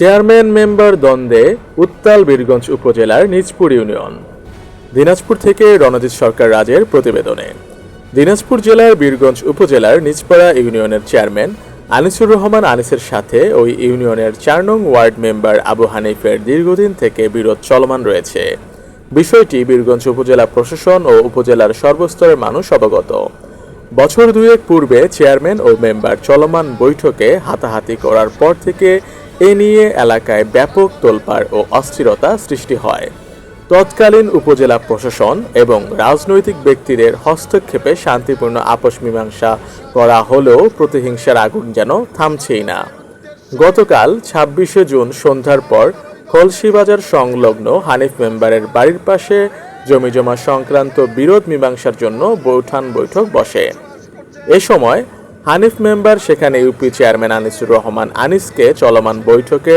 Chairman member দ্বন্দ্বে উত্তাল বীরগঞ্জ উপজেলার নিজপুর ইউনিয়ন। দিনাজপুর থেকে রণজিৎ সরকার রাজের প্রতিবেদনে। দিনাজপুর জেলার বীরগঞ্জ উপজেলার নিজপাড়া ইউনিয়নের চেয়ারম্যান আনিসুর রহমান আনিসের সাথে ওই ইউনিয়নের ৪ নং ওয়ার্ড মেম্বার আবু হানিফের দীর্ঘদিন থেকে বিরোধ চলমান রয়েছে। বিষয়টি বীরগঞ্জ উপজেলা প্রশাসন ও উপজেলার সর্বস্তরের মানুষ অবগত। বছর দুয়েক পূর্বে চেয়ারম্যান ও মেম্বার চলমান বৈঠকে হাতাহাতি করার পর থেকে এ নিয়ে এলাকায় ব্যাপক তোলপাড় ও অস্থিরতা সৃষ্টি হয়। তৎকালীন উপজেলা প্রশাসন এবং রাজনৈতিক ব্যক্তিদের হস্তক্ষেপে শান্তিপূর্ণ আপস মীমাংসা করা হলেও প্রতিহিংসার আগুন যেন থামছেই না। গতকাল ২৬শে জুন সন্ধ্যার পর কলসিবাজার সংলগ্ন হানিফ মেম্বারের বাড়ির পাশে জমিজমা সংক্রান্ত বিরোধ মীমাংসার জন্য বৈঠক বসে। এ সময় হানিফ মেম্বার সেখানে ইউপি চেয়ারম্যান আনিসুর রহমান আনিসকে চলমান বৈঠকে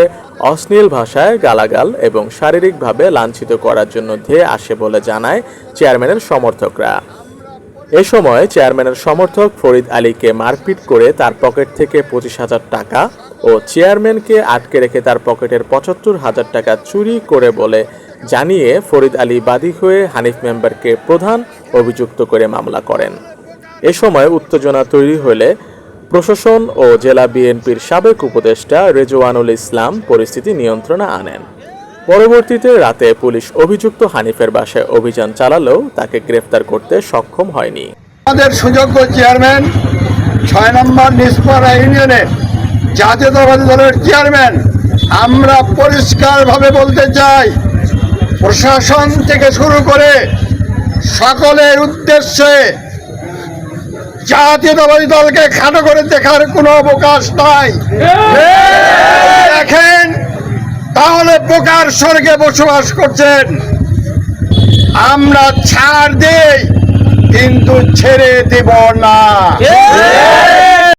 অশ্লীল ভাষায় গালাগাল এবং শারীরিকভাবে লাঞ্ছিত করার জন্য ধেয়ে আসে বলে জানায় চেয়ারম্যানের সমর্থকরা। এ সময় চেয়ারম্যানের সমর্থক ফরিদ আলীকে মারপিট করে তার পকেট থেকে ২৫,০০০ টাকা ও চেয়ারম্যানকে আটকে রেখে তার পকেটের ৭৫,০০০ টাকা চুরি করে বলে জানিয়ে ফরিদ আলী বাদী হয়ে হানিফ মেম্বারকে প্রধান অভিযুক্ত করে মামলা করেন। এ সময় উত্তেজনা তৈরি হলে প্রশাসন ও জেলা বিএনপির সাবেক উপদেষ্টা রেজওয়ানুল ইসলাম পরিস্থিতি নিয়ন্ত্রণে আনেন। পরবর্তীতে রাতে পুলিশ অভিযুক্ত হানিফের বাসায় অভিযান চালালেও তাকে গ্রেফতার করতে সক্ষম হয়নি। আমাদের সুযোগ্য চেয়ারম্যান ৬ নম্বর নিজপাড়া ইউনিয়নের জাতীয়তাবাদী দলের চেয়ারম্যান, আমরা পরিষ্কারভাবে বলতে চাই, প্রশাসন থেকে শুরু করে সকলের উদ্দেশ্যে জাতীয়তাবাদী দলকে খাটো করে দেখার কোনো অবকাশ নাই। দেখেন তাহলে বোকার স্বর্গে বসবাস করছেন। আমরা ছাড় দেই কিন্তু ছেড়ে দেব না।